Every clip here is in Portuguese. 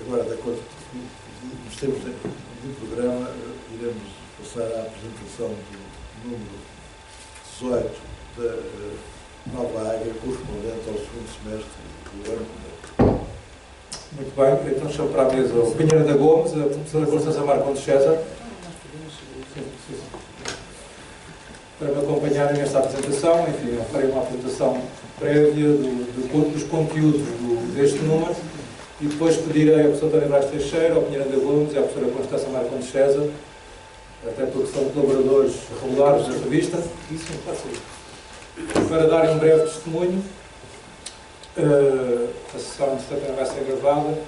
agora, de acordo nos termos do programa, iremos passar à apresentação do número 18 da Nova Águia, correspondente ao segundo semestre do ano. Muito bem, então chamo para a mesa o Pinheiro da Gomes, a professora Constança Marcondes César, para me acompanharem nesta apresentação. Enfim, eu farei uma apresentação prévia dos conteúdos deste número e depois pedirei ao professor António Brás Teixeira, ao Pinheiro da Gomes e à professora Constança Marcondes César, até porque são colaboradores regulares da revista, para darem um breve testemunho. A sessão de também vai ser gravada.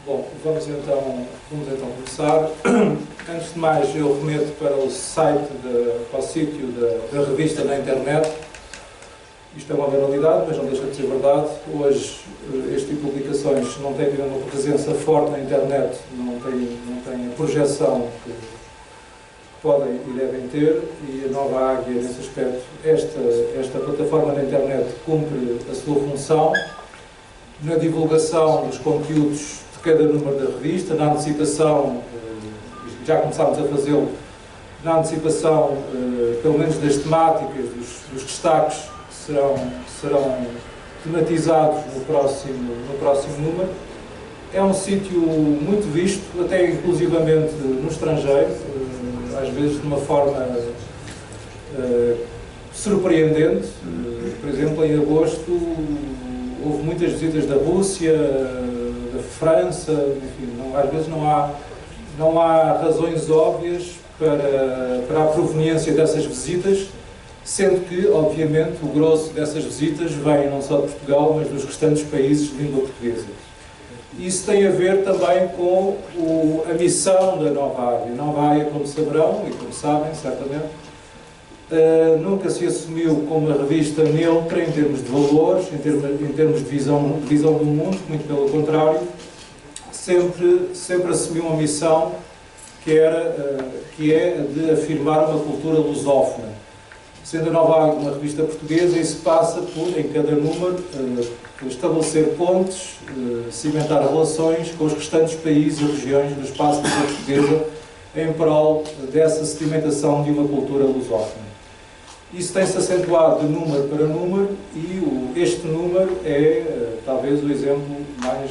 Bom, vamos então começar. Antes de mais, eu remeto para o site, para o sítio da revista na internet. Isto é uma banalidade, mas não deixa de ser verdade. Hoje, este tipo de publicações não tem uma presença forte na internet, não tem a projeção que podem e devem ter, e a Nova Águia, nesse aspecto, esta plataforma na internet cumpre a sua função na divulgação dos conteúdos de cada número da revista, na antecipação, já começámos a fazê-lo, na antecipação, pelo menos das temáticas, dos destaques que serão tematizados no próximo número. É um sítio muito visto, até inclusivamente no estrangeiro, às vezes de uma forma surpreendente. Por exemplo, em agosto houve muitas visitas da Rússia, da França, enfim, às vezes não há razões óbvias para a proveniência dessas visitas, sendo que, obviamente, o grosso dessas visitas vem não só de Portugal, mas dos restantes países de língua portuguesa. Isso tem a ver também com a missão da Nova Águia. A Nova Águia, como saberão e como sabem, certamente, nunca se assumiu como uma revista neutra em termos de valores, em termos de visão do mundo, muito pelo contrário, sempre assumiu uma missão que é de afirmar uma cultura lusófona. Sendo a Nova Águia uma revista portuguesa, isso passa por, em cada número, estabelecer pontes, cimentar relações com os restantes países e regiões do espaço da língua portuguesa em prol dessa sedimentação de uma cultura lusófona. Isso tem-se acentuado de número para número e este número é talvez o exemplo mais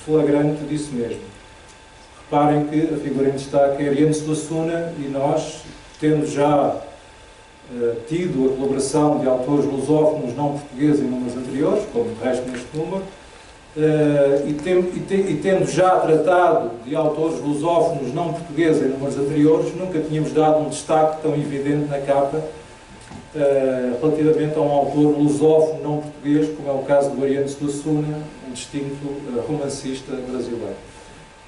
flagrante disso mesmo. Reparem que a figura em destaque é Ariano Suassuna e nós, tendo já tido a colaboração de autores lusófonos não portugueses em números anteriores, como de resto neste número, e tendo já tratado de autores lusófonos não portugueses em números anteriores, nunca tínhamos dado um destaque tão evidente na capa relativamente a um autor lusófono não português, como é o caso do Ariano Suassuna, um distinto romancista brasileiro.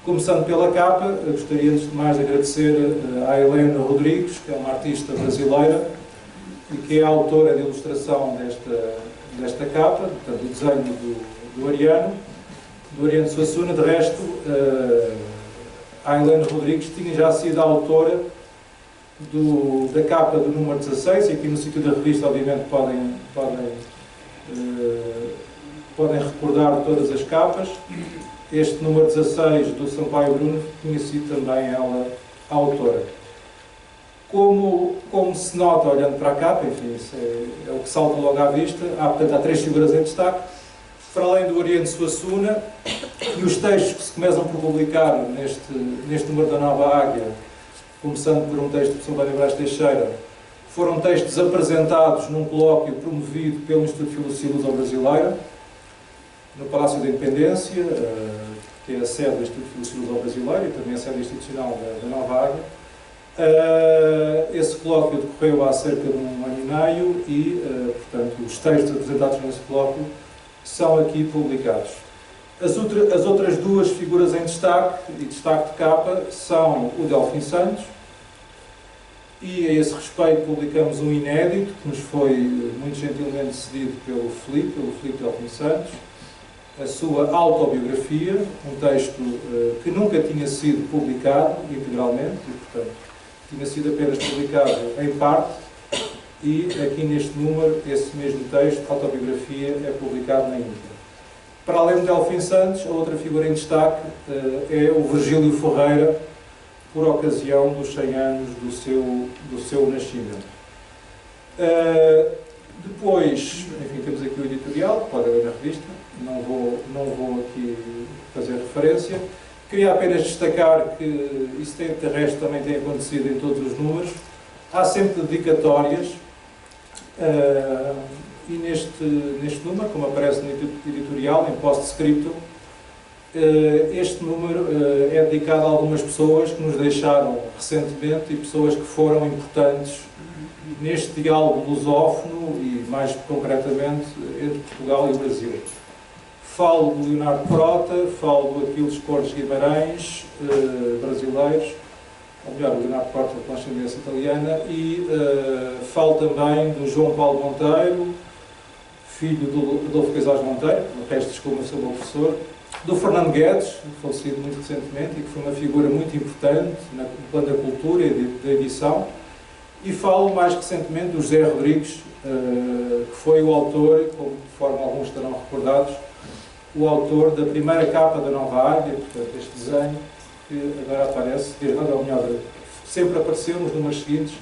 Começando pela capa, gostaria antes de mais de agradecer à Helena Rodrigues, que é uma artista brasileira, e que é a autora de ilustração desta capa, portanto, o desenho do Ariano Suassuna. De resto, a Helena Rodrigues tinha já sido a autora da capa do número 16, e aqui no sítio da revista, obviamente, podem recordar todas as capas. Este número 16 do Sampaio Bruno tinha sido também ela a autora. Como se nota olhando para a capa, enfim, isso é o que salta logo à vista, portanto, há três figuras em destaque, para além do Ariano Suassuna, e os textos que se começam por publicar neste número da Nova Águia, começando por um texto do professor António Brás Teixeira, foram textos apresentados num colóquio promovido pelo Instituto de Filosofia Luso-Brasileira, no Palácio da Independência, que é a sede do Instituto de Filosofia Luso-Brasileira e também a sede institucional da Nova Águia. Esse colóquio decorreu há cerca de um ano e meio e, portanto, os textos apresentados nesse colóquio são aqui publicados. As outras duas figuras em destaque e destaque de capa são o Delfim Santos, e a esse respeito publicamos um inédito que nos foi muito gentilmente cedido pelo Filipe Delfim Santos, a sua autobiografia, um texto que nunca tinha sido publicado integralmente, e, portanto, tinha sido apenas publicado em parte, e aqui neste número, esse mesmo texto, autobiografia, é publicado na íntegra. Para além de Delfim Santos, a outra figura em destaque é o Virgílio Ferreira, por ocasião dos 100 anos do seu nascimento. Depois, enfim, temos aqui o editorial, pode ler na revista, não vou aqui fazer referência. Queria apenas destacar que isso de resto também tem acontecido em todos os números. Há sempre dedicatórias e neste número, como aparece no editorial, em post-scriptum, este número é dedicado a algumas pessoas que nos deixaram recentemente e pessoas que foram importantes neste diálogo lusófono e, mais concretamente, entre Portugal e o Brasil. Falo do Leonardo Prota, falo do Aquiles Cortes Guimarães, brasileiros, ou melhor, o Leonardo Prota com ascendência italiana, e falo também do João Paulo Monteiro, filho do Adolfo Queiroz Monteiro, no resto desculpa ser meu professor, do Fernando Guedes, falecido muito recentemente e que foi uma figura muito importante no plano da cultura e da edição, e falo mais recentemente do José Rodrigues, que foi o autor, conforme alguns estarão recordados, o autor da primeira capa da Nova Águia, portanto, este desenho que agora aparece, ou melhor, sempre apareceu nos números seguintes,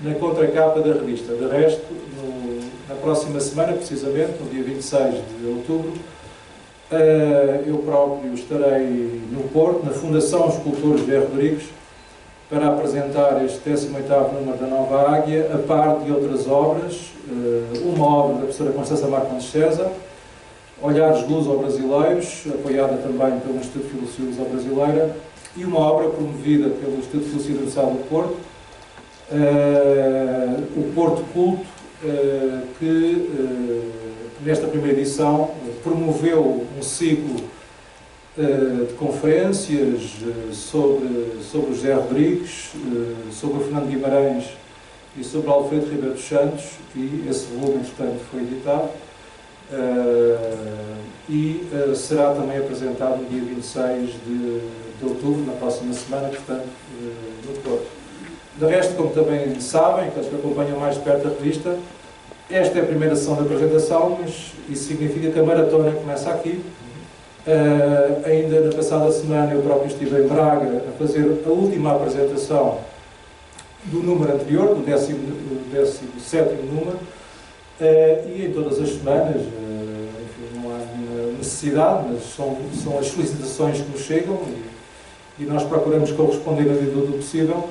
na contracapa da revista. De resto, na próxima semana, precisamente, no dia 26 de outubro, eu próprio estarei no Porto, na Fundação Escultor José Rodrigues, para apresentar este 18º número da Nova Águia, a par de outras obras, uma obra da professora Constança Marcondes César, Olhares Luso-Brasileiros, apoiada também pelo Instituto de Filosofia Luso-Brasileira, e uma obra promovida pelo Instituto de Filosofia da Universidade do Porto, o Porto Culto, que nesta primeira edição promoveu um ciclo de conferências sobre o José Rodrigues, sobre o Fernando Guimarães e sobre o Alfredo Ribeiro dos Santos, e esse volume, portanto, foi editado. Será também apresentado no dia 26 de outubro, na próxima semana, portanto, no Porto. De resto, como também sabem, aqueles que acompanham mais de perto a revista, esta é a primeira sessão da apresentação, mas isso significa que a maratona começa aqui. Ainda na passada semana eu próprio estive em Braga a fazer a última apresentação do número anterior, do 17º número, e em todas as semanas, enfim, não há nenhuma necessidade, mas são as solicitações que nos chegam e nós procuramos corresponder na medida do possível.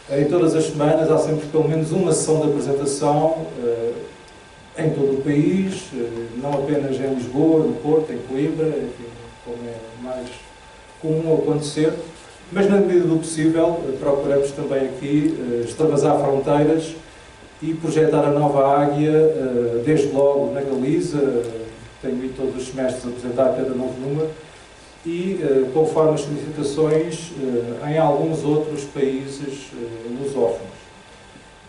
Em todas as semanas há sempre pelo menos uma sessão de apresentação em todo o país, não apenas em Lisboa, no Porto, em Coimbra, enfim, como é mais comum acontecer, mas na medida do possível procuramos também aqui extravasar fronteiras e projetar a Nova Águia, desde logo na Galiza, tenho ido todos os semestres a apresentar cada novo número, e conforme as solicitações em alguns outros países lusófonos.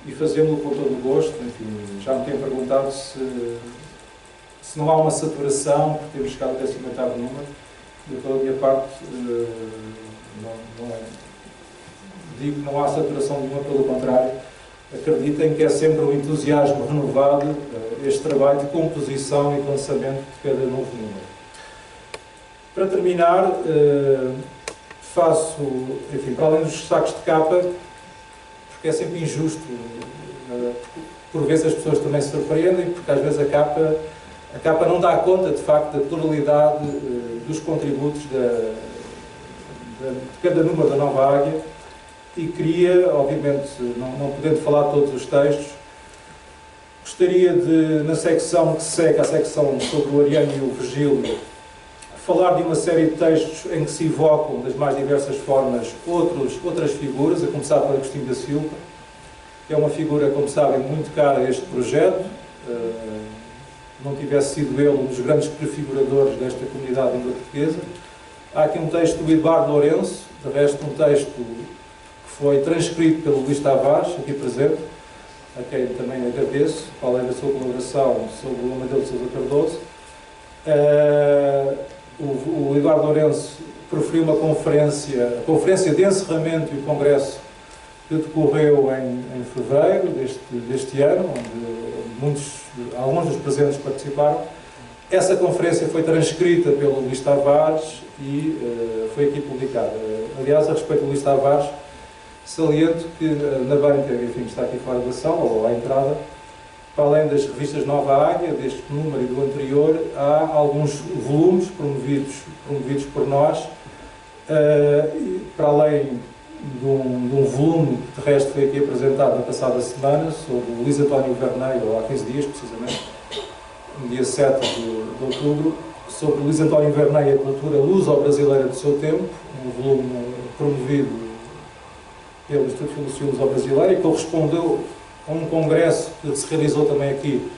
E fazemos-lo com todo o gosto. Enfim, já me têm perguntado se não há uma saturação, porque temos chegado ao 18º número. Eu, pela minha parte, digo que não há saturação nenhuma, pelo contrário. Acreditem que é sempre um entusiasmo renovado este trabalho de composição e lançamento de cada novo número. Para terminar, faço, enfim, para além dos destaques de capa, porque é sempre injusto, por vezes as pessoas também se surpreendem, porque às vezes a capa não dá conta, de facto, da pluralidade dos contributos de cada número da Nova Águia, e queria, obviamente, não podendo falar todos os textos, gostaria de, na secção que segue, a secção sobre o Ariano e o Virgílio, falar de uma série de textos em que se evocam, das mais diversas formas, outras figuras, a começar pelo Agostinho da Silva, que é uma figura, como sabem, muito cara a este projeto. Não tivesse sido ele um dos grandes prefiguradores desta comunidade língua portuguesa. Há aqui um texto do Eduardo Lourenço, de resto um texto que foi transcrito pelo Luís Tavares, aqui presente, a quem também agradeço, qual era a sua colaboração sobre o Amadeu de Sousa Cardoso. O Eduardo Lourenço proferiu uma conferência, a conferência de encerramento e o congresso que decorreu em fevereiro deste ano, onde alguns dos presentes participaram, Essa conferência foi transcrita pelo Luís Tavares e foi aqui publicada. Aliás, a respeito do Luís Tavares, saliento que na banca, enfim, está aqui fora da sala, ou à entrada, para além das revistas Nova Águia, deste número e do anterior, há alguns volumes promovidos por nós, para além de um volume que de resto foi aqui apresentado na passada semana, sobre o Luís António Verneio, ou há 15 dias precisamente, no dia 7 de outubro, sobre Luís António Verneio e a cultura luso-brasileira do seu tempo, um volume promovido pelo Instituto de Filosofia Luso-Brasileira e correspondeu a um congresso que se realizou também aqui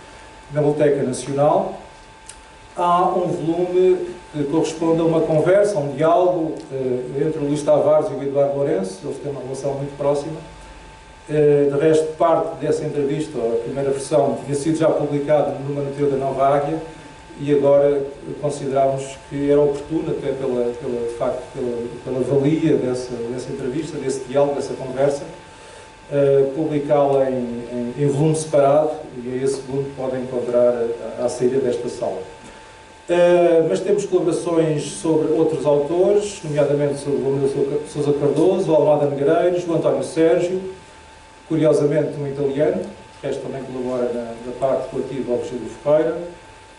na Biblioteca Nacional. Há um volume que corresponde a uma conversa, a um diálogo entre o Luís Tavares e o Eduardo Lourenço. Eles têm uma relação muito próxima. De resto, parte dessa entrevista, a primeira versão, tinha sido já publicada no número anterior da Nova Águia e agora considerámos que era oportuno, até pela valia dessa entrevista, desse diálogo, dessa conversa, publicá-la em volume separado, e esse volume podem encontrar à saída desta sala. Mas temos colaborações sobre outros autores, nomeadamente sobre o Romeu Sousa Cardoso, o Almada Negreiros, o António Sérgio, curiosamente um italiano, que resto também colabora na parte coletiva ao Virgílio Ferreira.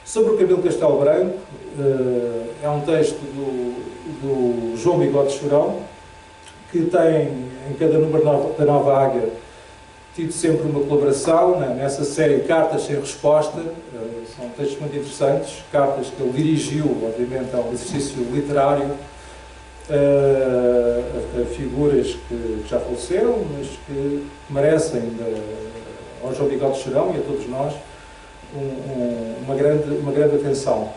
Sobre o Camilo Castelo Branco, é um texto do João Bigode Chorão, que tem, em cada número da Nova Águia, tido sempre uma colaboração nessa série Cartas Sem Resposta. São textos muito interessantes, cartas que ele dirigiu, obviamente, ao exercício literário, a figuras que já faleceram, mas que merecem, ao João Bigode Chorão e a todos nós, uma grande atenção.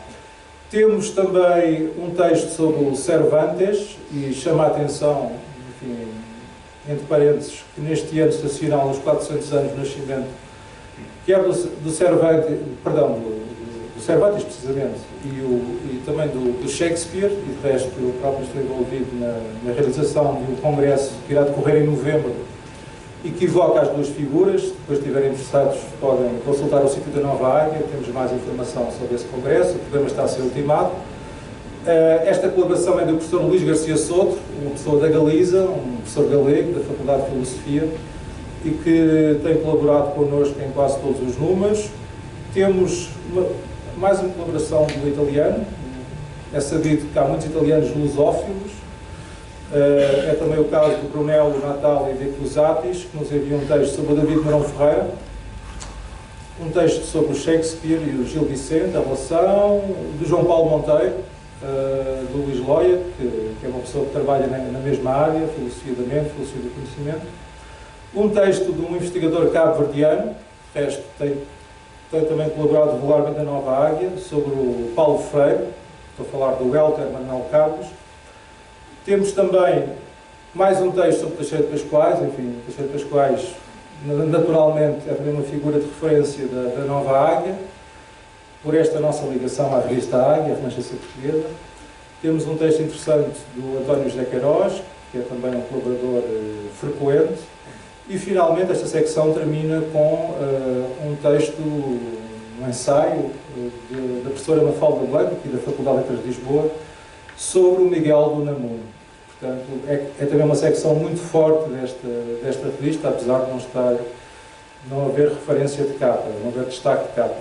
Temos também um texto sobre o Cervantes, e chama a atenção, enfim, entre parênteses, que neste ano se assinala os 400 anos de nascimento, que é do Cervantes, perdão, do Cervantes precisamente, e também do Shakespeare, e de resto eu próprio estou envolvido na realização de um congresso que irá decorrer em novembro e que evoca as duas figuras. Se depois estiverem interessados podem consultar o sítio da Nova Águia, temos mais informação sobre esse congresso, o programa está a ser ultimado. Esta colaboração é do professor Luís Garcia Soto, uma pessoa da Galiza, um professor galego da Faculdade de Filosofia, e que tem colaborado connosco em quase todos os números. Temos mais uma colaboração do italiano. É sabido que há muitos italianos lusófilos. É também o caso do Brunello Natali de Cruzatis, que nos enviou um texto sobre o David Marão Ferreira, um texto sobre o Shakespeare e o Gil Vicente, a relação, do João Paulo Monteiro, do Luís Loia, que é uma pessoa que trabalha na mesma área, filosofia da mente, filosofia do conhecimento. Um texto de um investigador cabo-verdiano, resto tem também colaborado regularmente na Nova Águia, sobre o Paulo Freire, estou a falar do Helder Manuel Carlos. Temos também mais um texto sobre Teixeira de Pascoais, enfim, Teixeira de Pascoais naturalmente é também uma figura de referência da Nova Águia, por esta nossa ligação à revista Águia, a Renascença Portuguesa. Temos um texto interessante do António José Queiroz, que é também um colaborador frequente. E, finalmente, esta secção termina com um texto, um ensaio da professora Mafalda Blanco, aqui da Faculdade de Letras de Lisboa, sobre o Miguel do Unamuno. Portanto, é também uma secção muito forte desta revista, apesar de não haver referência de capa, não haver destaque de capa.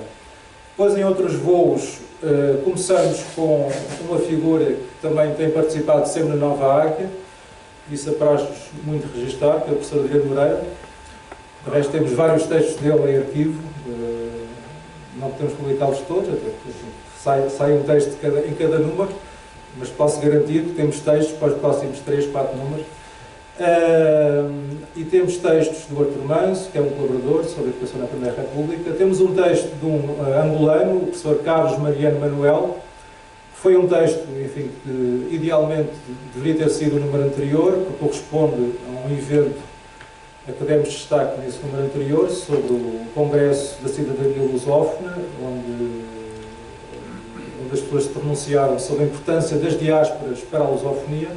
Depois, em outros voos, começamos com uma figura que também tem participado sempre na Nova Águia. Isso apraz-nos muito registar, que é o professor Adriano Moreira. De resto, temos vários textos dele em arquivo, não podemos publicá-los todos, até porque sai um texto em cada número, mas posso garantir que temos textos para os próximos 3, 4 números. E temos textos do Artur Manso, que é um colaborador sobre a educação na Primeira República. Temos um texto de um angolano, o professor Carlos Mariano Manuel. Foi um texto, enfim, que idealmente deveria ter sido o número anterior, porque corresponde a um evento a que demos destaque nesse número anterior, sobre o Congresso da Cidadania Lusófona, onde as pessoas se pronunciaram sobre a importância das diásporas para a lusofonia.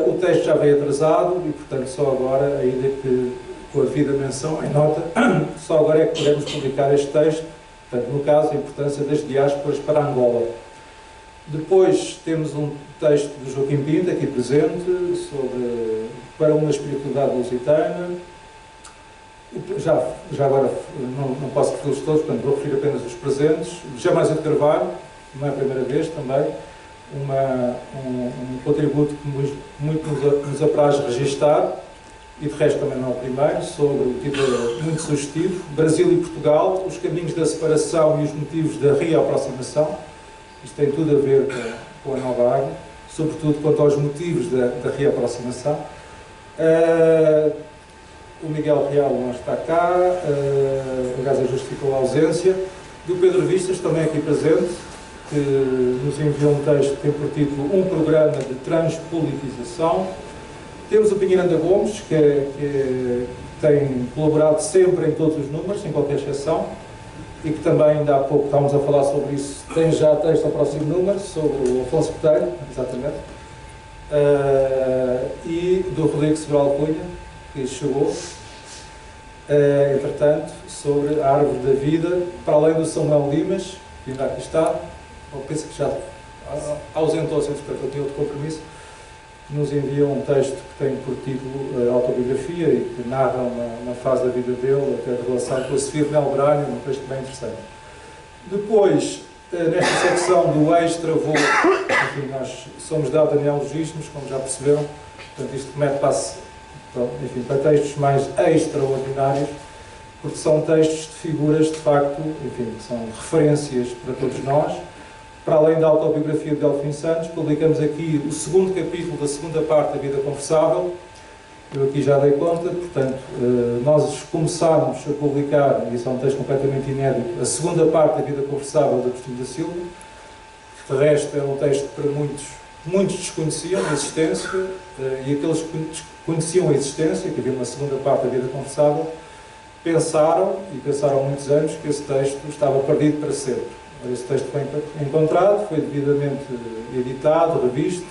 O texto já veio atrasado e, portanto, só agora, ainda que com a devida menção em nota, só agora é que podemos publicar este texto, Portanto, no caso, a importância das diásporas para Angola. Depois temos um texto do Joaquim Pinto, aqui presente, sobre para uma espiritualidade lusitana. Já agora não posso referi-los todos, portanto vou referir apenas os presentes. Jamais de Carvalho, não é a primeira vez também, um contributo que muito nos apraz registar, e de resto também não é o primeiro, sobre o título muito sugestivo, Brasil e Portugal, os caminhos da separação e os motivos da reaproximação. Isto tem tudo a ver com a Nova Águia, sobretudo quanto aos motivos da reaproximação. O Miguel Real não está cá, aliás, justificou a ausência. Do Pedro Vistas, também aqui presente, que nos enviou um texto que tem por título Um Programa de Transpolitização. Temos o Pinheiranda Gomes, que tem colaborado sempre em todos os números, sem qualquer exceção, e que também, ainda há pouco estávamos a falar sobre isso, tem já texto ao próximo número, sobre o Afonso Botelho, exatamente, e do Rodrigo Sobral Cunha, que chegou, entretanto, sobre a Árvore da Vida, para além do Samuel Limas, que ainda aqui está, ou penso que já ausentou-se, entretanto, eu tinha outro compromisso, nos enviou um texto que tem por título Autobiografia e que narra uma fase da vida dele, até a relação com a Sofia de Mel Bragno, um texto bem interessante. Depois, nesta secção do extra-voo, enfim, nós somos dados a neologismos, como já perceberam, portanto isto remete para textos mais extraordinários, porque são textos de figuras, de facto, enfim, que são referências para todos nós. Para além da autobiografia de Delfim Santos, publicamos aqui o segundo capítulo da segunda parte da Vida Conversável. Eu aqui já dei conta, portanto, nós começámos a publicar, e isso é um texto completamente inédito, a segunda parte da Vida Conversável de Agostinho da Silva, que de resto é um texto que para muitos desconheciam a existência, e aqueles que conheciam a existência, que havia uma segunda parte da Vida Conversável, pensaram muitos anos, que esse texto estava perdido para sempre. Esse texto foi encontrado, foi devidamente editado, revisto,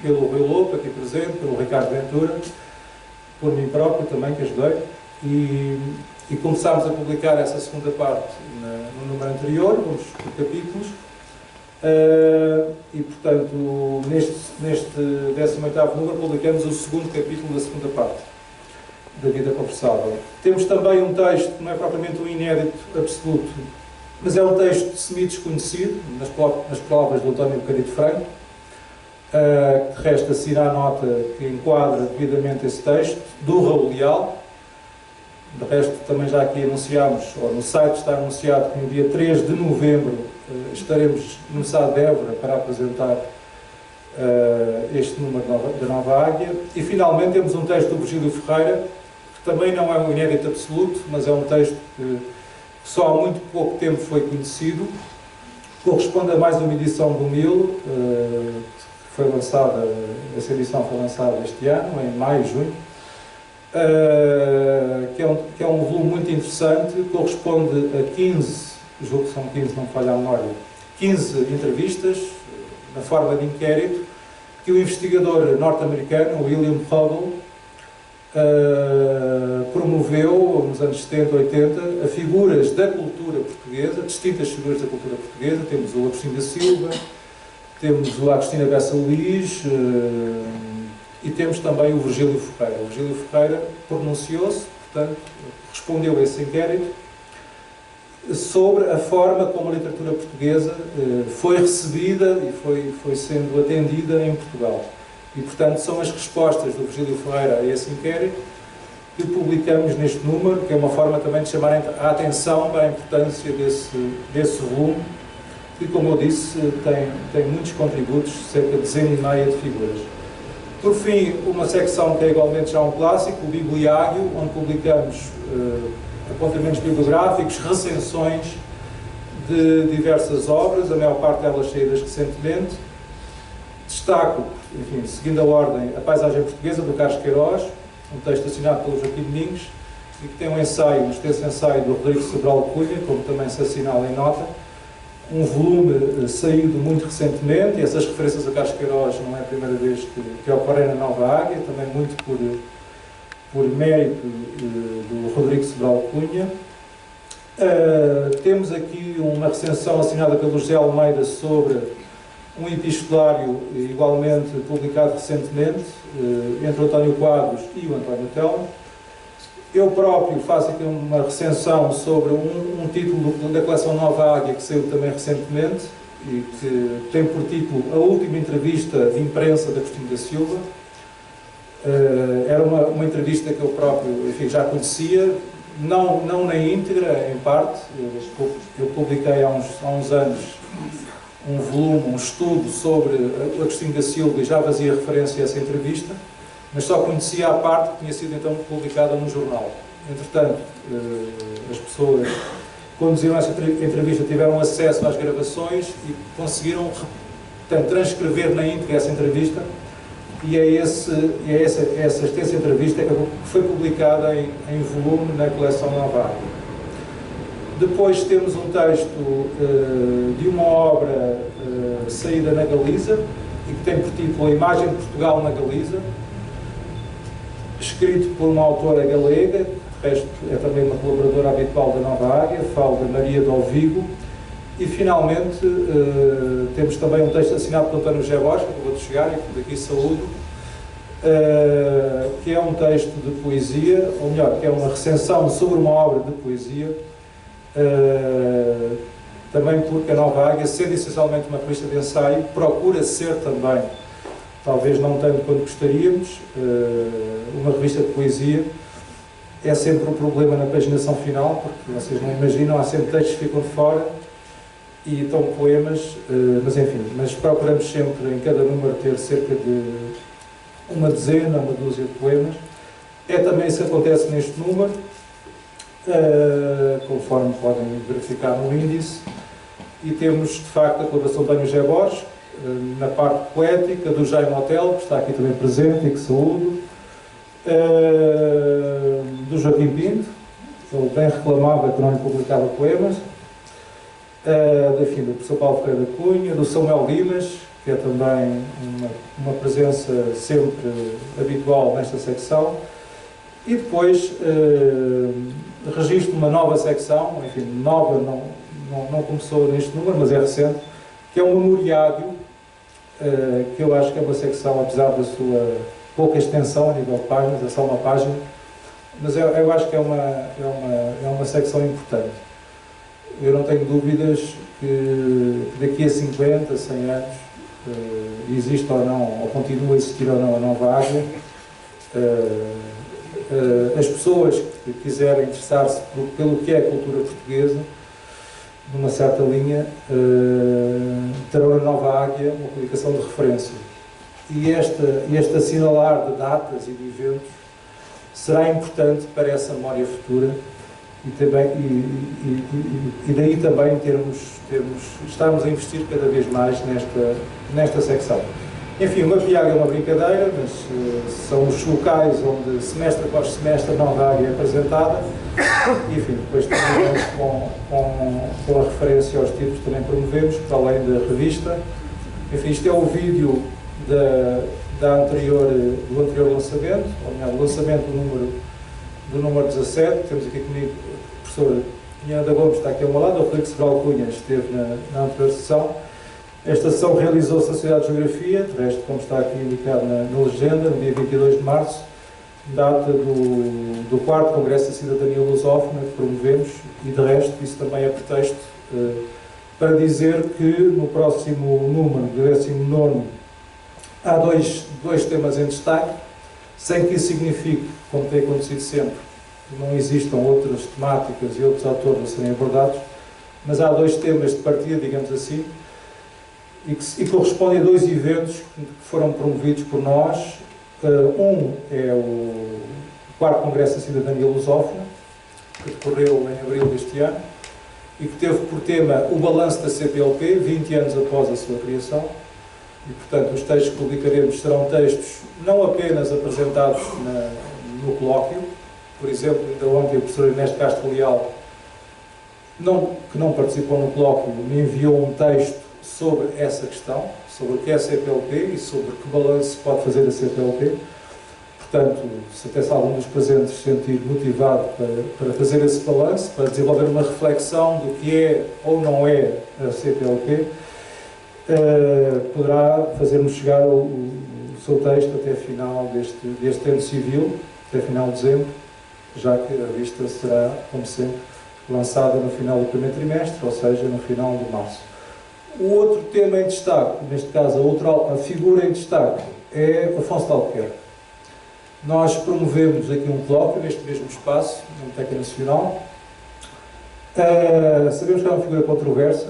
pelo Rui Lopo, aqui presente, pelo Ricardo Ventura, por mim próprio também, que ajudei, e começámos a publicar essa segunda parte no número anterior, vamos por capítulos, e portanto, neste 18º número, publicamos o segundo capítulo da segunda parte da Vida Conversável. Temos também um texto, que não é propriamente um inédito absoluto, mas é um texto semi-desconhecido, nas palavras do António Bocadito Franco, que de resto assina a nota que enquadra devidamente esse texto, do Raul Leal. De resto, também já aqui anunciámos, ou no site está anunciado que no dia 3 de novembro estaremos no SAD de Évora para apresentar este número da Nova Águia. E finalmente temos um texto do Virgílio Ferreira, que também não é um inédito absoluto, mas é um texto que só há muito pouco tempo foi conhecido, corresponde a mais uma edição do Mil, foi lançada, essa edição foi lançada este ano, em maio, junho, que é um volume muito interessante, corresponde a 15, julgo que são 15, não me falha a memória, 15 entrevistas, na forma de inquérito, que o investigador norte-americano, William Hubble, promoveu, nos anos 70, 80, a figuras da cultura portuguesa, distintas figuras da cultura portuguesa. Temos o Agostinho da Silva, temos o Agostina Bessa Luís, e temos também o Virgílio Ferreira. O Virgílio Ferreira pronunciou-se, portanto, respondeu a esse inquérito, sobre a forma como a literatura portuguesa foi recebida e foi sendo atendida em Portugal. E, portanto, são as respostas do Virgílio Ferreira a esse inquérito que publicamos neste número, que é uma forma também de chamar a atenção para a importância desse volume, que, como eu disse, tem muitos contributos, cerca de dezena e meia de figuras. Por fim, uma secção que é igualmente já um clássico, o Bibliário, onde publicamos apontamentos bibliográficos, recensões de diversas obras, a maior parte delas saídas recentemente. Destaco, enfim, seguindo a ordem, A Paisagem Portuguesa, do Carlos Queiroz, um texto assinado pelo Joaquim Domingos, e que tem um extenso ensaio do Rodrigo Sobral Cunha, como também se assinala em nota. Um volume saído muito recentemente, e essas referências a Carlos Queiroz não é a primeira vez que ocorrem na Nova Águia, também muito por mérito do Rodrigo Sobral Cunha. Temos aqui uma recensão assinada pelo José Almeida sobre um epistolário igualmente publicado recentemente, entre o António Quadros e o António Telmo. Eu próprio faço aqui uma recensão sobre um título da coleção Nova Águia, que saiu também recentemente, e que tem por título A Última Entrevista de Imprensa de Agostinho da Silva. Era uma entrevista que eu próprio, enfim, já conhecia, não na íntegra, em parte. Eu publiquei há uns anos um volume, um estudo sobre o Agostinho da Silva e já fazia referência a essa entrevista, mas só conhecia a parte que tinha sido então publicada no jornal. Entretanto, as pessoas que conduziram essa entrevista tiveram acesso às gravações e conseguiram, portanto, transcrever na íntegra essa entrevista, e essa extensa entrevista que foi publicada em volume na coleção Nova Águia. Depois temos um texto de uma obra saída na Galiza e que tem por título A Imagem de Portugal na Galiza, escrito por uma autora galega, de resto é também uma colaboradora habitual da Nova Águia, falo da Maria do Alvigo. E finalmente temos também um texto assinado por António José Borges, que acabou de chegar e que daqui saúdo, que é um texto de poesia, ou melhor, que é uma recensão sobre uma obra de poesia, também porque a Nova Águia, sendo essencialmente uma revista de ensaio, procura ser também, talvez não tanto quanto gostaríamos, uma revista de poesia. É sempre um problema na paginação final, porque vocês não imaginam, há sempre textos que ficam de fora e estão poemas, mas enfim, mas procuramos sempre em cada número ter cerca de uma dezena, uma dúzia de poemas. É também isso que acontece neste número, conforme podem verificar no índice, e temos de facto a colaboração de António José Borges, na parte poética, do Jaime Hotel, que está aqui também presente e que saúdo, do Joaquim Pinto, ele bem reclamava que não lhe publicava poemas, enfim, do professor Paulo Ferreira da Cunha, do Samuel Dimas, que é também uma presença sempre habitual nesta secção, e depois registro uma nova secção, enfim, nova, não começou neste número, mas é recente, que é um memoriário, que eu acho que é uma secção, apesar da sua pouca extensão a nível de páginas, é só uma página, mas eu acho que é uma secção importante. Eu não tenho dúvidas que daqui a 50, 100 anos, existe ou não, ou continua a existir ou não a Nova Águia, as pessoas que quiserem interessar-se pelo que é a cultura portuguesa, numa certa linha, terão na Nova Águia uma publicação de referência. E este assinalar de datas e de eventos será importante para essa memória futura e daí também estarmos a investir cada vez mais nesta secção. Enfim, uma piada é uma brincadeira, mas são os locais onde semestre após semestre a Nova Águia é apresentada. Enfim, depois terminamos com a referência aos títulos que também promovemos, para além da revista. Enfim, isto é o vídeo do anterior lançamento, ou melhor, o lançamento do número 17. Temos aqui comigo a professora Inhana Gomes, está aqui ao meu lado, o Felipe Sebral Cunha esteve na anterior sessão. Esta sessão realizou-se na Sociedade de Geografia, de resto, como está aqui indicado na legenda, no dia 22 de março, data do 4º Congresso da Cidadania Lusófona que promovemos, e de resto, isso também é pretexto para dizer que no próximo número, do 19º, há dois temas em destaque, sem que isso signifique, como tem acontecido sempre, que não existam outras temáticas e outros autores a serem abordados, mas há dois temas de partida, digamos assim, e correspondem a dois eventos que foram promovidos por nós. Um é o 4º Congresso da Cidadania Lusófona, que decorreu em abril deste ano, e que teve por tema o balanço da CPLP, 20 anos após a sua criação. E, portanto, os textos que publicaremos serão textos não apenas apresentados no colóquio. Por exemplo, ainda ontem o professor Ernesto Castro Leal, que não participou no colóquio, me enviou um texto sobre essa questão, sobre o que é a CPLP e sobre que balanço se pode fazer da CPLP. portanto, se até se algum dos presentes se sentir motivado para fazer esse balanço, para desenvolver uma reflexão do que é ou não é a CPLP, poderá fazer-nos chegar o seu texto até final deste ano civil, até final de dezembro, já que a revista será, como sempre, lançada no final do primeiro trimestre, ou seja, no final de março. O outro tema em destaque, neste caso a figura em destaque, é Afonso de Albuquerque. Nós promovemos aqui um colóquio neste mesmo espaço, na Biblioteca Nacional. Sabemos que é uma figura controversa,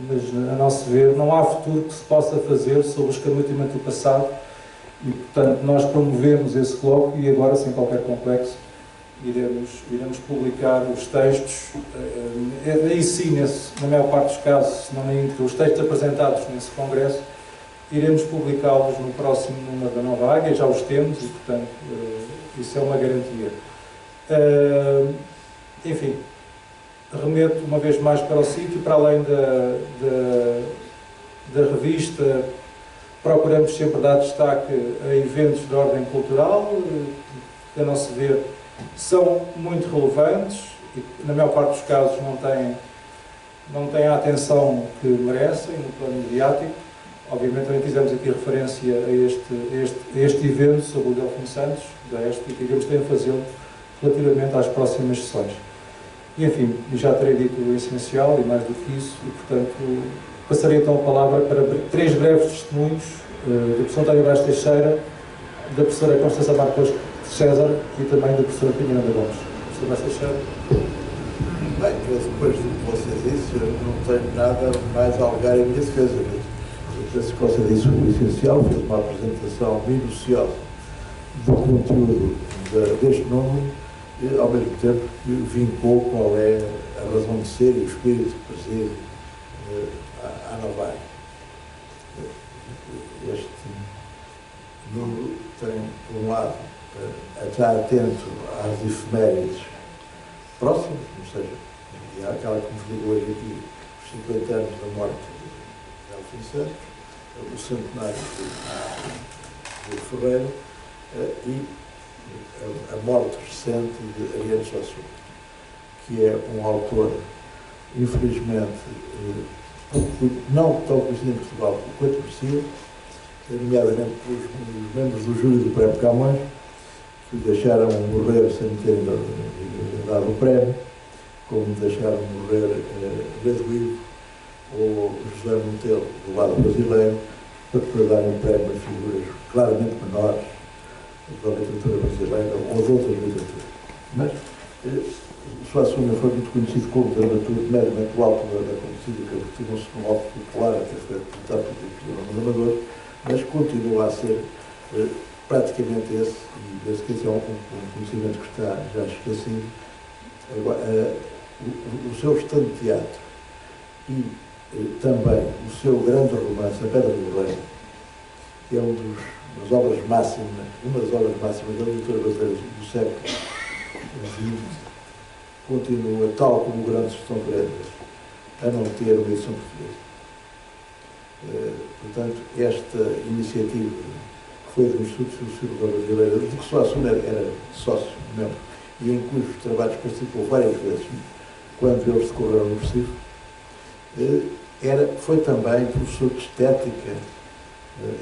mas, a nosso ver, não há futuro que se possa fazer sobre o escarmentamento do passado e, portanto, nós promovemos esse colóquio e agora, sem qualquer complexo, iremos publicar os textos, aí sim, na maior parte dos casos, se não na íntegra, os textos apresentados nesse congresso, iremos publicá-los no próximo número da Nova Águia, já os temos e, portanto, isso é uma garantia. Enfim, remeto uma vez mais para o sítio, para além da revista, procuramos sempre dar destaque a eventos de ordem cultural, que, a nosso ver, são muito relevantes e, na maior parte dos casos, não têm a atenção que merecem no plano mediático. Obviamente, também fizemos aqui referência a este evento sobre o Delfim Santos, da ESP, e queremos também fazê-lo relativamente às próximas sessões. E, enfim, já terei dito o essencial e mais do que isso, e, portanto, passarei então a palavra para 3 breves testemunhos do professor António Brás Teixeira, da professora Constança Marcos César e também da professora Pinheira Gomes. Professor Brás Teixeira. Bem, eu, depois do que você disse, eu não tenho nada mais a alegar em minha defesa. Penso que você disse o essencial, fez uma apresentação minuciosa do conteúdo deste número e, ao mesmo tempo, vincou qual é a razão de ser e o espírito que preside a Nova Águia. Este número tem, por um lado, a estar atento às efemérides próximas, ou seja, e aquela que nos ligou hoje aqui, os 50 anos da morte de Delfim Santos, o centenário de Ferreira e a morte recente de Ariano Suassuna, que é um autor, infelizmente, não tão conhecido em Portugal quanto merecia, nomeadamente pelos membros do júri do Prémio Camões, que o deixaram morrer sem terem dado o prémio, como deixaram morrer Beduíno ou José Monteiro, do lado brasileiro, para darem o prémio a figuras claramente menores da literatura brasileira ou de outras literaturas. Mas Suassuna foi muito conhecido como dramaturgo, meramente o autor da conhecida, que tornou-se um autor popular, até foi representado por amador, mas continua a ser praticamente esse, e penso que esse é um conhecimento que está já esquecido. Agora, o seu estando de teatro e também o seu grande romance, A Pedra do Reino, que é uma das obras máximas da literatura brasileira do século XX, continua, tal como o Grande Sertão Veredas, a não ter uma edição portuguesa. Portanto, esta iniciativa foi do Instituto Filosófico Brasileiro, de que Suassuna era sócio, membro, e em cujos trabalhos participou várias vezes, quando eles decorreram no Recife, foi também professor de estética,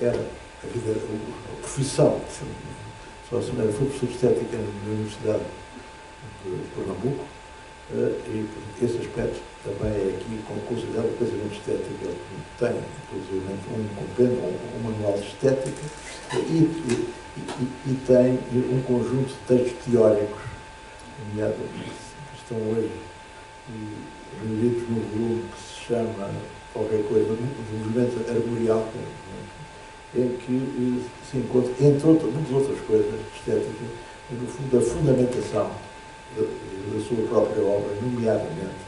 era a profissão. Suassuna foi professor de estética na Universidade de Pernambuco, e esse aspecto também é aqui considerado o pensamento estético. Ele tem, inclusive, um compêndio, um manual de estética e tem um conjunto de textos teóricos, nomeadamente, que estão hoje reunidos no volume que se chama qualquer coisa, do movimento armorial, em que se encontra, entre muitas outras coisas estéticas, no fundo, a fundamentação da sua própria obra, nomeadamente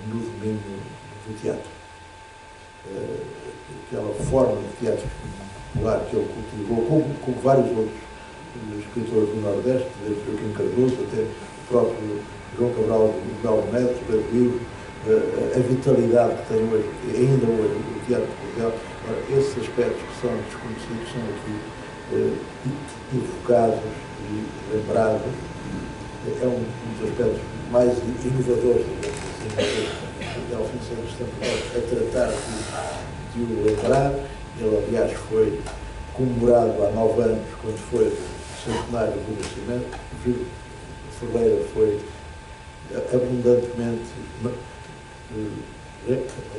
no domínio do teatro. Aquela forma de teatro popular que ele cultivou, como vários outros escritores do Nordeste, desde Joaquim Cardoso até o próprio João Cabral de Melo Neto, Beduíno, a vitalidade que tem hoje, ainda hoje, o teatro português. Esses aspectos que são desconhecidos são aqui evocados e lembrado. É um dos aspectos mais inovadores, digamos assim, do Delfim Santos Tampere, a tratar de o lembrar. Ele, aliás, foi comemorado há 9 anos, quando foi o centenário do nascimento. Gil Ferreira foi abundantemente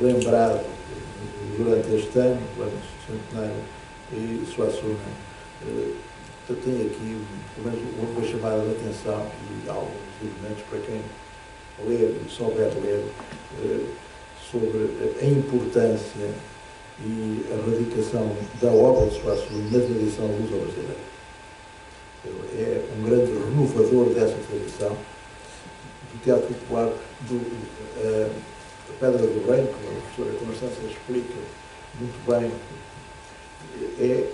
lembrado durante este ano, o ano centenário, e Suassuna tem aqui, pelo menos, uma chamada de atenção e alguns elementos para quem ler e souber ler sobre a importância e a radicação da obra de Suassuna na tradição luso-brasileira. É um grande renovador dessa tradição, do teatro popular, a Pedra do Reino, que a professora Constância explica muito bem.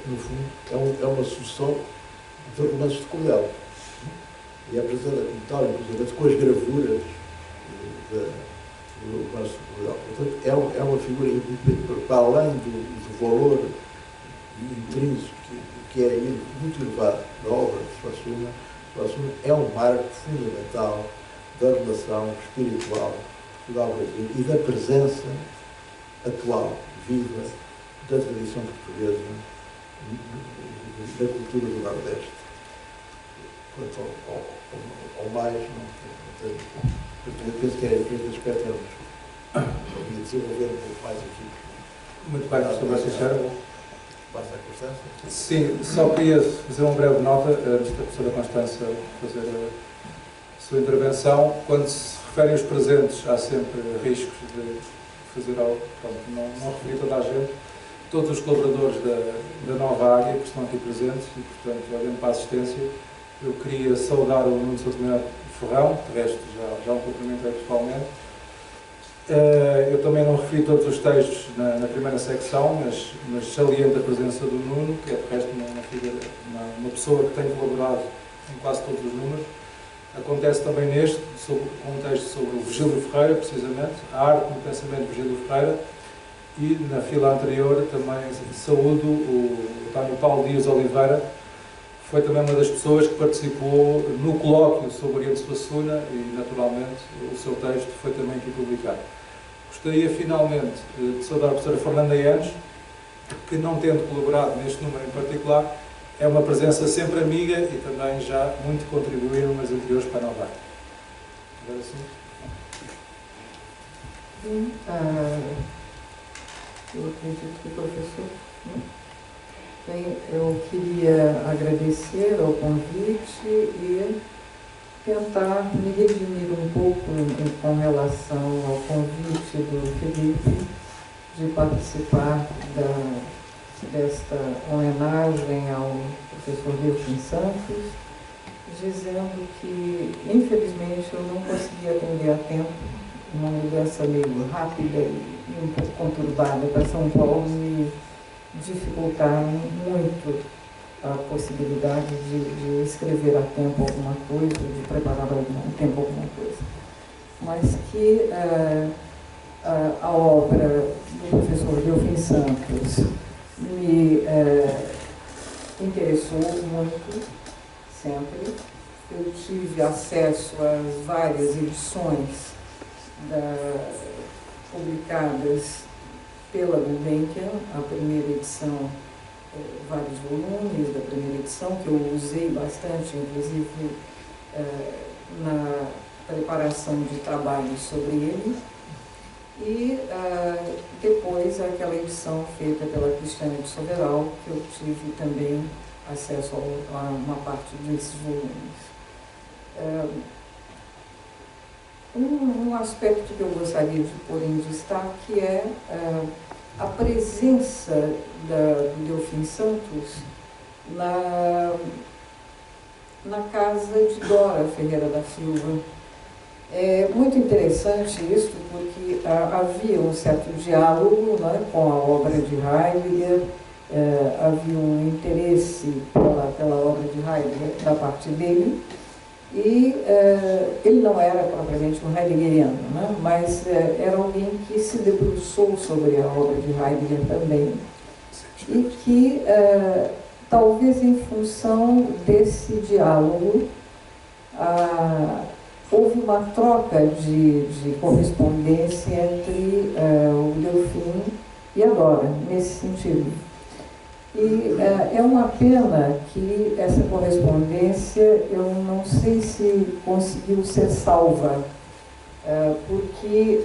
No fundo, é uma sucessão de romances de cordel. E é apresentada como tal, inclusive, com as gravuras do romance de cordel. Portanto, é uma figura, para além do valor intrínseco, que é muito elevado da obra de Suassuna. Suassuna é um marco fundamental da relação espiritual Portugal-Brasil e da presença atual, viva, da tradição portuguesa da cultura do Nordeste. Quanto ao mais, não tenho. Eu penso que este aspecto é um desenvolver um pouco mais aqui. Muito bem, professor Márcio Sérgio. Passa a Constância? Sim, só queria fazer uma breve nota, antes da professora Constância fazer a sua intervenção. Quando se referem aos presentes, há sempre riscos de fazer algo, não referi toda a gente, todos os colaboradores da nova área que estão aqui presentes e, portanto, olhando para a assistência, eu queria saudar o Nuno Soutomé Ferrão, de resto já o cumprimentei pessoalmente. Eu também não referi todos os textos na primeira secção, mas saliento a presença do Nuno, que é de resto uma pessoa que tem colaborado em quase todos os números. Acontece também neste, com um texto sobre o Virgílio Ferreira, precisamente, a arte no pensamento de Virgílio Ferreira, e na fila anterior também saúdo o António Paulo Dias Oliveira, foi também uma das pessoas que participou no colóquio sobre Oriente Suassuna e, naturalmente, o seu texto foi também aqui publicado. Gostaria, finalmente, de saudar a professora Fernanda Yanes, que, não tendo colaborado neste número em particular, é uma presença sempre amiga e também já muito contribuiu em números anteriores para a Nova Arte. Agora sim. Eu acredito que o professor... Bem, eu queria agradecer ao convite e tentar me redimir um pouco com relação ao convite do Felipe de participar desta homenagem ao professor Delfim Santos, dizendo que, infelizmente, eu não consegui atender a tempo. Uma mudança meio rápida e um pouco conturbada para São Paulo me dificultaram muito a possibilidade de escrever a tempo alguma coisa, de preparar a tempo alguma coisa. Mas que a obra do professor Delfim Santos me interessou muito, sempre. Eu tive acesso às várias edições publicadas pela Gulbenkian, a primeira edição, vários volumes da primeira edição, que eu usei bastante, inclusive na preparação de trabalhos sobre ele, e depois aquela edição feita pela Cristiane de Soberal, que eu tive também acesso a uma parte desses volumes. Um aspecto que eu gostaria de pôr em destaque é a presença do Delfim Santos na casa de Dora Ferreira da Silva. É muito interessante isso, porque havia um certo diálogo, né, com a obra de Heidegger, havia um interesse pela obra de Heidegger da parte dele, e ele não era propriamente um heideggeriano, né, mas era alguém que se debruçou sobre a obra de Heidegger também, e que talvez em função desse diálogo, houve uma troca de correspondência entre o Delfim e a Dora, nesse sentido. E é uma pena que essa correspondência, eu não sei se conseguiu ser salva, porque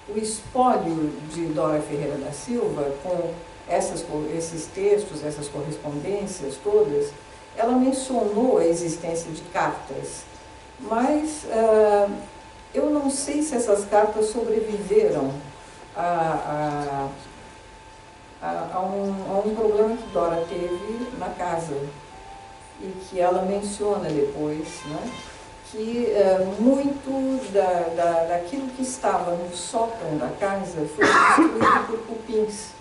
o espólio de Dora Ferreira da Silva, com esses textos, essas correspondências todas, ela mencionou a existência de cartas, mas eu não sei se essas cartas sobreviveram a um problema que Dora teve na casa e que ela menciona depois, né? Que muito daquilo que estava no sótão da casa foi destruído por cupins.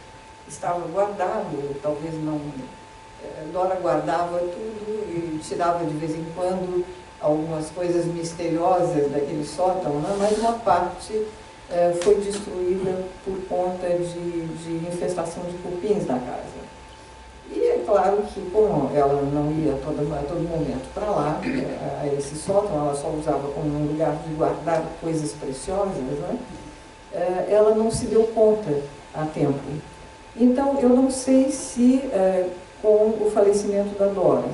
Estava guardado, talvez não... Dora guardava tudo e tirava de vez em quando algumas coisas misteriosas daquele sótão, né? Mas uma parte foi destruída por conta de infestação de cupins na casa. E é claro que, como ela não ia a todo momento para lá, a esse sótão, ela só usava como um lugar de guardar coisas preciosas, né? Ela não se deu conta a tempo. Então, eu não sei se, com o falecimento da Dora,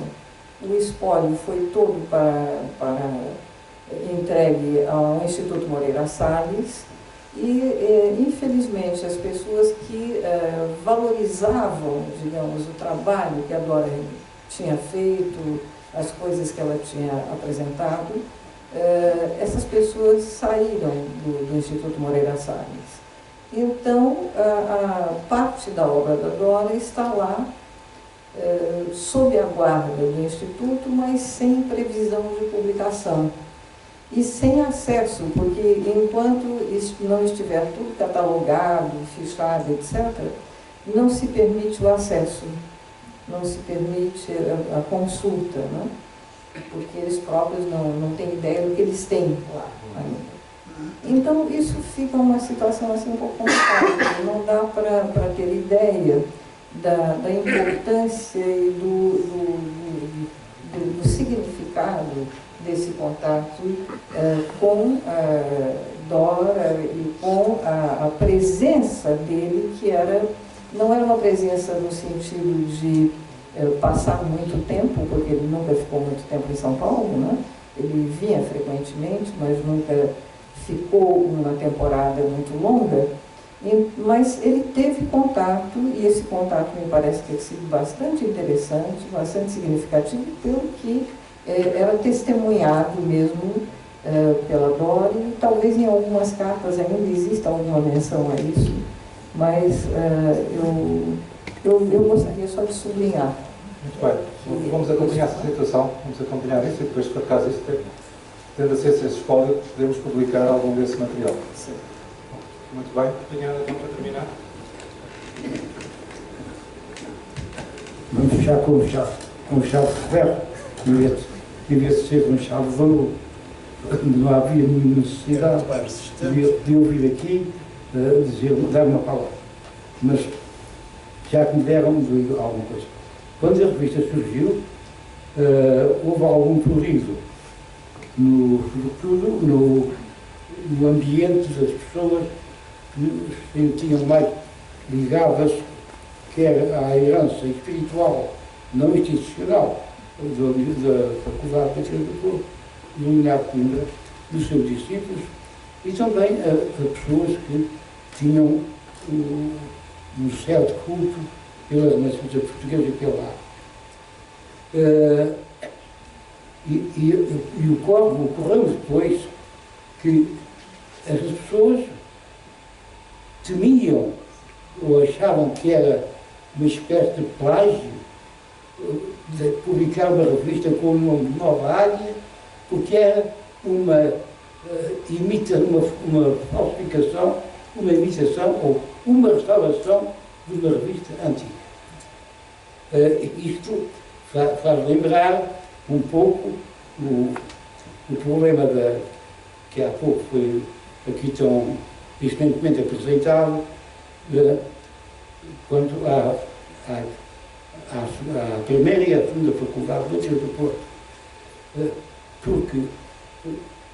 o espólio foi todo para entregue ao Instituto Moreira Salles e, infelizmente, as pessoas que valorizavam, digamos, o trabalho que a Dora tinha feito, as coisas que ela tinha apresentado, essas pessoas saíram do Instituto Moreira Salles. Então, a parte da obra da Dora está lá, sob a guarda do Instituto, mas sem previsão de publicação. E sem acesso, porque enquanto não estiver tudo catalogado, fichado, etc., não se permite o acesso, não se permite a consulta, né? Porque eles próprios não têm ideia do que eles têm lá ainda. Então, isso fica uma situação assim um pouco complicada, não dá para ter ideia da importância e do significado desse contato com Dora e com a presença dele, que não era uma presença no sentido de passar muito tempo, porque ele nunca ficou muito tempo em São Paulo, né? Ele vinha frequentemente, mas nunca ficou uma temporada muito longa, mas ele teve contato, e esse contato me parece ter sido bastante interessante, bastante significativo, pelo que era testemunhado mesmo pela Dora, e talvez em algumas cartas ainda exista alguma menção a isso, mas eu gostaria só de sublinhar. Muito bem, vamos acompanhar essa situação, vamos acompanhar isso e depois, por acaso, isso tendo acesso a esse espólio, podemos publicar algum desse material. Sim. Muito bem, apanhada então para terminar. Vamos fechar com chave de ferro, em vez de ser com chave de valor. Não havia nenhuma necessidade de eu vir aqui dar uma palavra. Mas já que me deram alguma coisa. Quando a revista surgiu, houve algum prurido no ambiente das pessoas que se sentiam mais ligadas, quer à herança espiritual, não institucional, da Faculdade de Literatura, do Leonardo Coimbra, dos seus discípulos, e também a pessoas que tinham um certo culto pela Renascença Portuguesa e pela arte. E ocorreu depois que as pessoas temiam ou achavam que era uma espécie de plágio de publicar uma revista com o nome de Nova Águia, porque era uma falsificação, uma imitação ou uma restauração de uma revista antiga. Isto faz lembrar um pouco o problema que há pouco foi aqui tão excelentemente apresentado quanto à primeira e à segunda faculdade de Letras do Porto. Porque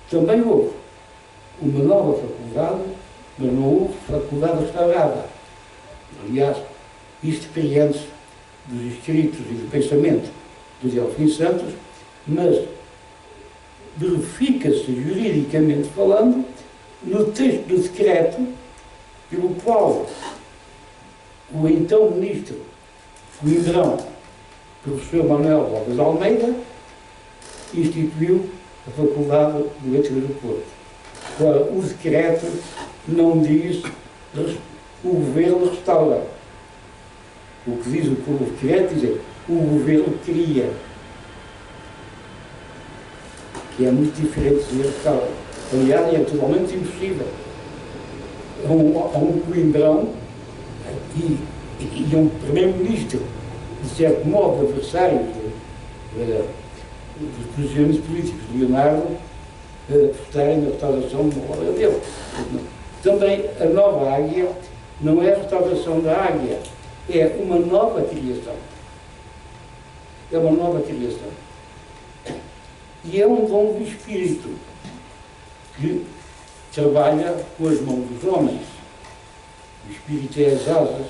também houve uma nova faculdade, mas não houve faculdade restaurada. Aliás, isto prende-se dos escritos e do pensamento do Delfim Santos, mas verifica-se juridicamente falando no texto do decreto pelo qual o então ministro Coimbrão, professor Manuel Lopes Almeida, instituiu a Faculdade de Letras do Porto. Agora, o decreto não diz o governo restaura. O que diz o decreto diz o governo cria, que é muito diferente de dizer restaura. Aliás, é totalmente impossível. Há um Coimbrão e um primeiro-ministro, de certo modo, adversário dos posicionamentos políticos de Leonardo, votarem na restauração de uma obra dele. Também a nova Águia não é a restauração da Águia, é uma nova criação. É uma nova criação. E é um dom do Espírito que trabalha com as mãos dos homens. O Espírito é as asas,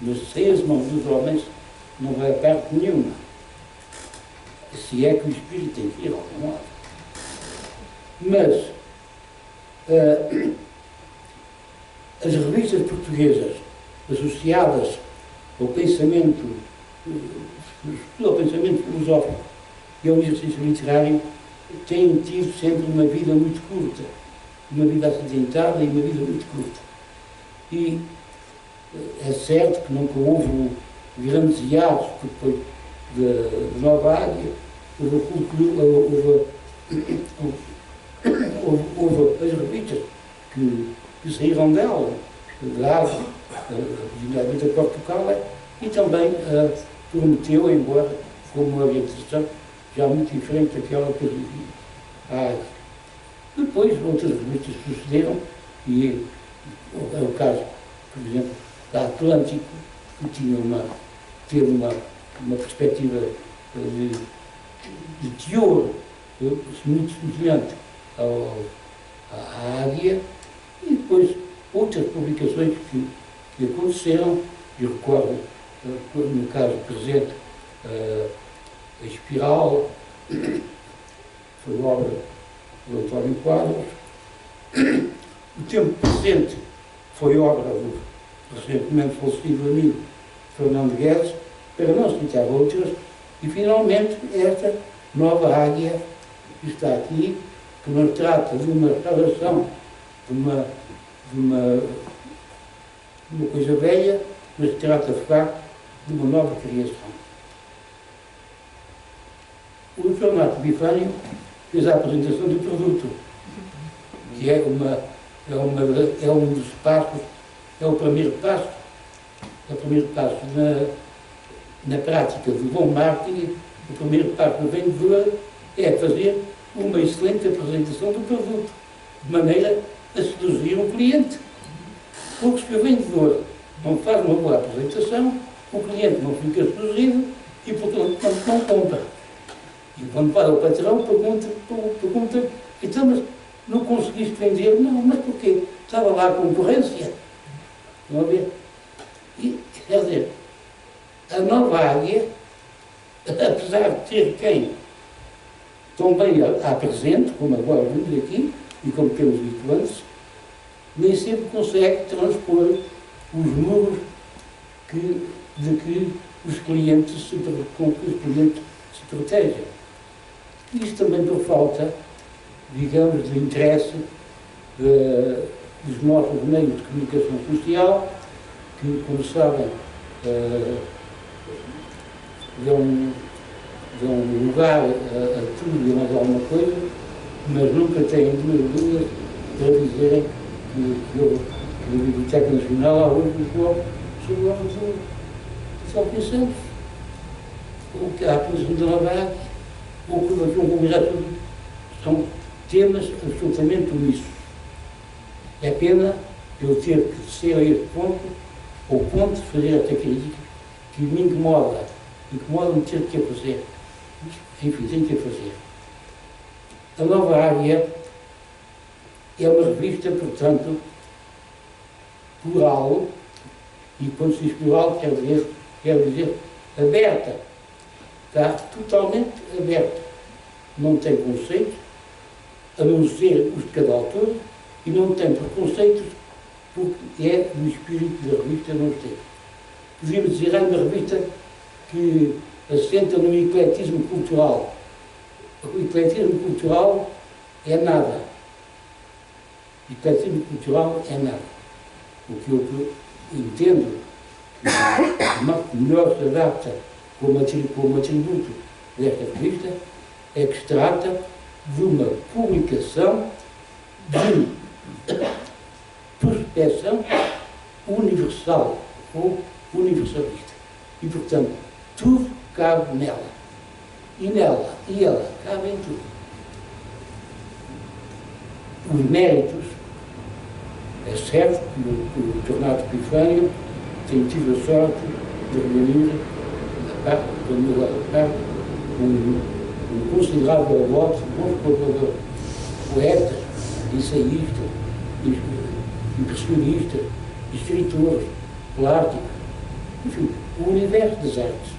mas sem as mãos dos homens não vai a parte nenhuma. Se é que o Espírito tem que ir a algum lado. Mas as revistas portuguesas associadas ao pensamento filosófico e ao exercício literário têm tido sempre uma vida muito curta, uma vida acidentada e uma vida muito curta. E é certo que nunca houve grandes hiatos depois de Nova Águia, houve as revistas que saíram dela, da Águia, a Vida Portugal, e também Prometeu, embora com uma orientação já muito diferente daquela que havia. Depois, outras revistas sucederam, e é o caso, por exemplo, da Atlântico, que teve uma perspectiva de teor muito semelhante à Águia, e depois outras publicações que aconteceram. Eu recordo, no caso presente, a Espiral, foi obra do António Quadros. O Tempo Presente foi obra do recentemente falecido amigo Fernando Guedes, para não citar outras, e finalmente esta nova Águia que está aqui, que nos trata de uma restauração de uma coisa velha, mas trata de facto de uma nova criação. O Dr. Marco Bifânio fez a apresentação do produto, que é um dos passos, é o primeiro passo na prática do bom marketing. O primeiro passo do vendedor é fazer uma excelente apresentação do produto, de maneira a seduzir o cliente. Porque se o vendedor não faz uma boa apresentação, o cliente não fica seduzido e, portanto, não compra. E quando vai ao patrão, pergunta, então, mas não conseguiste vender? Não, mas porquê? Estava lá a concorrência. Estão a ver? E, quer dizer, a nova Águia, apesar de ter quem também há presente, como agora vimos aqui, e como temos dito antes, nem sempre consegue transpor os muros de que os clientes se protegem. Isto também por falta, digamos, de interesse dos nossos meios de comunicação social, que, como sabem, dão lugar a tudo e mais alguma coisa, mas nunca têm duas linhas para dizerem que a Biblioteca Nacional há hoje Lisboa sob o nome de São Vicente, ou que há a Comissão da Nova Águia, ou que o Congresso, são temas absolutamente omissos. É pena eu ter que descer a este ponto, ao ponto de fazer esta crítica, que me incomoda-me ter que a fazer. Enfim, tenho que a fazer. A Nova Área é uma revista, portanto, plural, e quando se diz plural quer dizer aberta. Está totalmente aberta. Não tem conceitos, a não ser os de cada autor, e não tem preconceitos, porque é do espírito da revista não ter. Podíamos dizer, é uma revista que assenta no ecletismo cultural. O ecletismo cultural é nada. O ecletismo cultural é nada. O que eu entendo que melhor se adapta como atributo desta revista é que se trata de uma publicação de prospecção universal ou universalista. E, portanto, tudo cabe nela. E nela e ela cabem tudo. Os méritos, é certo que o Tornado Epifânio tem tido a sorte de reunir, da minha parte, um considerável voto de bons colaboradores, poetas, ensaístas, impressionistas, escritores, plásticos, enfim, o universo das artes.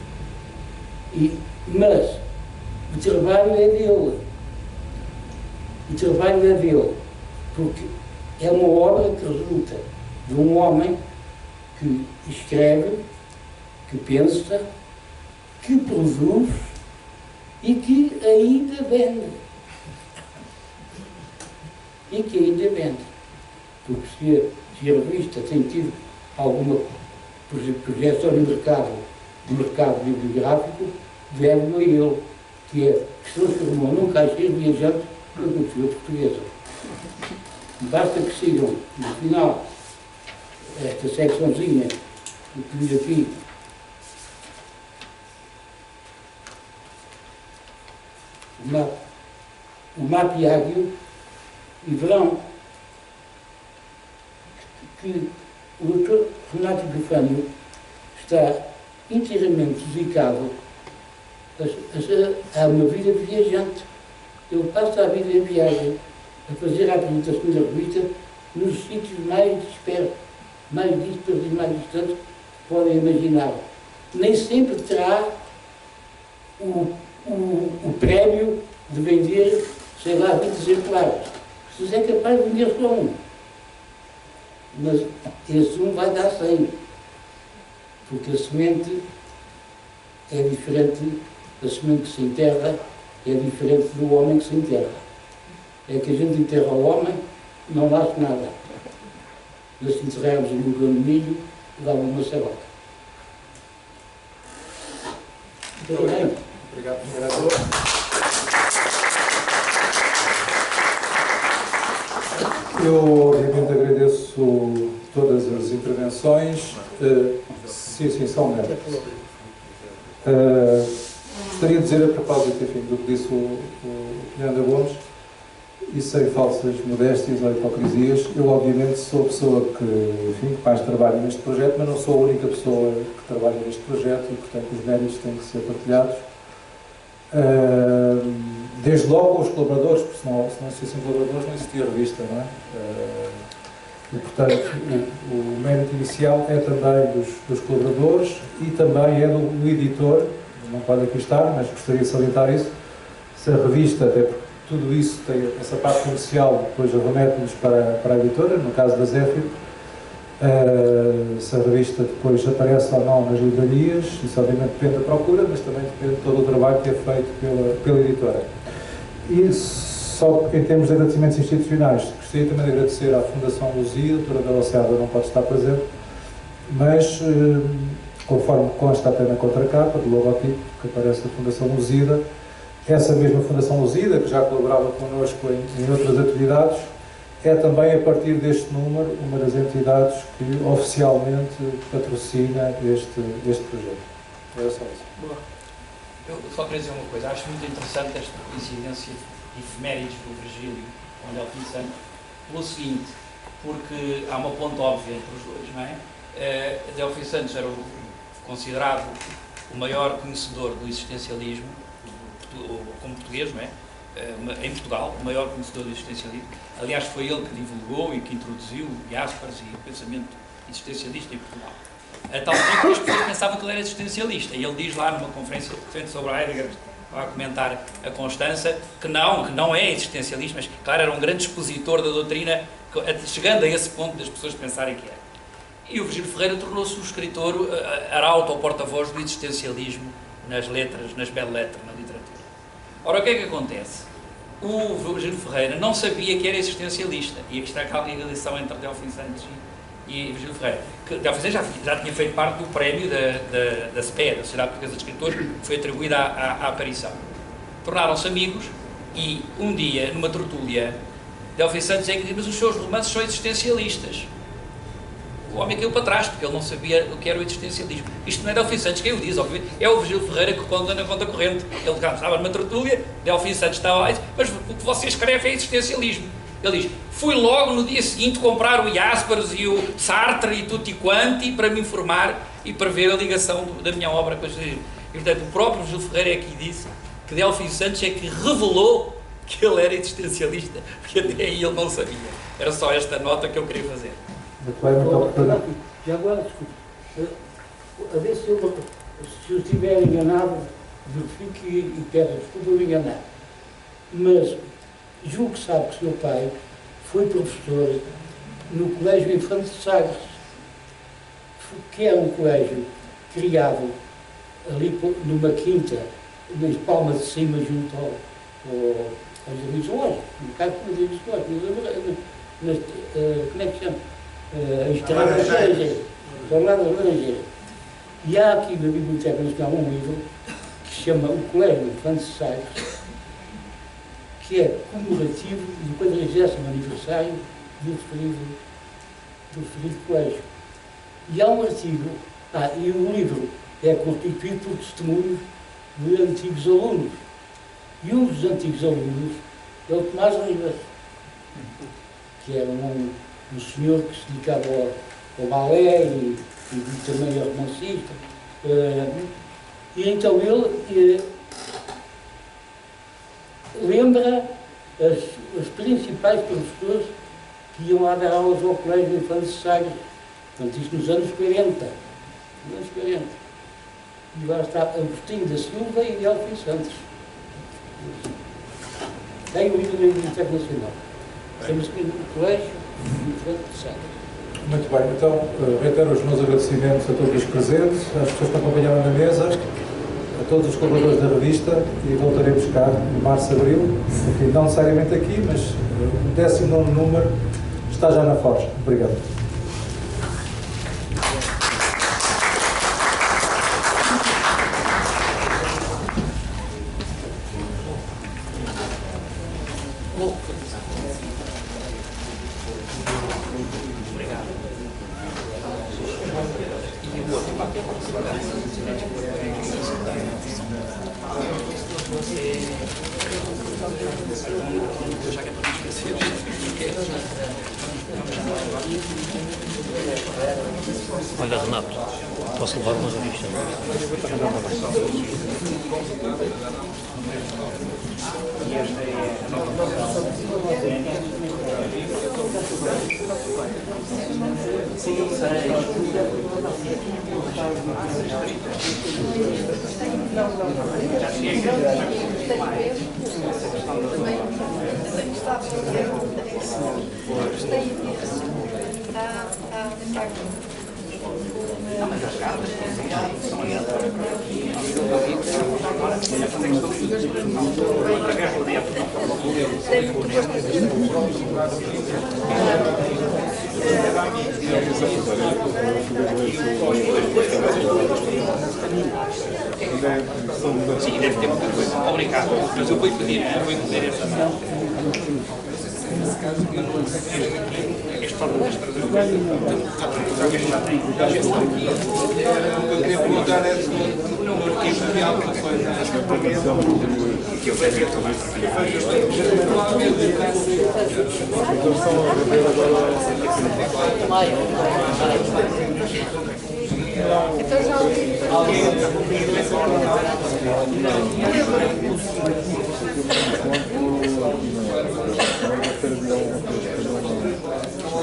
Mas o trabalho é dele. O trabalho é dele, porque é uma obra que resulta de um homem que escreve, que pensa, que produz e que ainda vende. Porque se a revista tem tido alguma projeção no mercado bibliográfico, deve-o a ele, que se transformou num caixeiro viajante da cultura portuguesa. Basta que sigam, no final, esta secçãozinha que diz aqui, o mapeário, e verão que o Dr. Renato Epifânio está inteiramente dedicado a uma vida viajante. Ele passa a vida em viagem, a fazer a apresentação da revista nos sítios mais dispersos, mais dispersos e mais distantes que podem imaginar. Nem sempre terá o prémio de vender, sei lá, 20 exemplares. Se é capaz de vender só um. Mas esse um vai dar 100. Porque a semente é diferente, a semente que se enterra é diferente do homem que se enterra. É que a gente enterra o homem, não nasce nada. Mas se enterrarmos um grão de milho, dá uma ceroca. Muito bem. Obrigado, vereador. Eu, obviamente, agradeço todas as intervenções. Sim, só um momento. Gostaria de dizer, a propósito, enfim, do que disse o Leandro Gomes, e sem falsas modéstias ou hipocrisias, eu, obviamente, sou a pessoa que mais trabalha neste projeto, mas não sou a única pessoa que trabalha neste projeto e, portanto, os méritos têm que ser partilhados. Desde logo os colaboradores, porque se não existissem colaboradores não existia a revista, não é? E, portanto, o mérito inicial é também dos colaboradores e também é do editor, não pode aqui estar, mas gostaria de salientar isso. Se a revista, até porque tudo isso tem essa parte comercial, depois remete-nos para a editora, no caso da Zéfiro, se a revista depois aparece ou não nas livrarias, isso obviamente depende da procura, mas também depende de todo o trabalho que é feito pela editora. E só em termos de agradecimentos institucionais, gostaria também de agradecer à Fundação Luzia, a doutora Bela Serra não pode estar presente, mas conforme consta até na contracapa do logotipo que aparece da Fundação Luzida, essa mesma Fundação Luzida, que já colaborava connosco em outras atividades, é também, a partir deste número, uma das entidades que oficialmente patrocina este projeto. É só isso. Boa. Eu só queria dizer uma coisa. Acho muito interessante esta coincidência de efemérides do Virgílio, onde ele pensando, pelo seguinte, porque há uma ponte óbvia entre os dois, não é? Delfim Santos era considerado o maior conhecedor do existencialismo, como português, não é? Em Portugal, o maior conhecedor do existencialismo. Aliás, foi ele que divulgou e que introduziu Jaspers e o pensamento existencialista em Portugal. A tal ponto que as pessoas pensavam que ele era existencialista. E ele diz lá numa conferência recente sobre Heidegger, a comentar a Constança, que não é existencialista, mas, claro, era um grande expositor da doutrina, chegando a esse ponto das pessoas pensarem que era. E o Virgílio Ferreira tornou-se o escritor arauto ou porta-voz do existencialismo nas letras, nas belles-lettres, na literatura. Ora, o que é que acontece? O Virgílio Ferreira não sabia que era existencialista, e aqui está aquela ligação entre Delfim Santos e Virgílio Ferreira. Delfim Santos já tinha feito parte do prémio da SPE, da Sociedade Portuguesa de Escritores, que foi atribuída à aparição. Tornaram-se amigos e, um dia, numa tertúlia, Delfim Santos é que diz: mas os seus romances são existencialistas. O homem caiu para trás, porque ele não sabia o que era o existencialismo. Isto não é Delfim Santos quem o diz, obviamente. É o Virgílio Ferreira que conta na conta corrente. Ele estava numa tertúlia, Delfim Santos estava lá e disse: mas o que você escreve é existencialismo. Ele diz: fui logo no dia seguinte comprar o Jaspers e o Sartre e tutti quanti para me informar e para ver a ligação da minha obra com o existencialismo. E, portanto, o próprio Virgílio Ferreira é que disse que Delfim Santos é que revelou que ele era existencialista, porque até aí ele não sabia. Era só esta nota que eu queria fazer. E agora, desculpe, a ver se eu estiver enganado, verifique e peço desculpa eu enganar. Mas julgo que sabe que o seu pai foi professor no Colégio Infante de Sagres, que é um colégio criado ali numa quinta, nas Palmas de Cima, junto ao Jardim Zoológico, no caso do Jardim Zoológico, como é que se chama? A Estrada das Laranjeiras, ao lado das Laranjeiras. E há aqui na Biblioteca Nacional um livro que se chama O Colégio Infante de Sagres, que é comemorativo do 40º aniversário do referido colégio. E há um artigo, e o livro é constituído por testemunhos de antigos alunos. E um dos antigos alunos é o Tomás Rivas, que era um senhor que se dedicava ao balé e também ao romancista. E então ele lembra os principais professores que iam lá dar aulas ao Colégio Infante de Sagres. Portanto, isto nos anos 40. Nos anos 40. E lá está Agostinho da Silva e Delfim Santos. Tem o livro da Biblioteca Nacional. Temos aqui no Colégio Infante de Sagres. Muito bem, então reitero os meus agradecimentos a todos os presentes, às pessoas que acompanharam na mesa, a todos os colaboradores da revista, e voltaremos cá em março, abril, enfim, não necessariamente aqui, mas o 19º número está já na Forja. Obrigado. Olha, Renato, posso levar uma revista? Sim, deve ter muita coisa. Obrigado. Mas eu vou pedir essa mão. Nesse caso, eu não sei este forma de eu queria perguntar é no arquivo de alterações. Que eu vejo que Então já ouvi. Alguém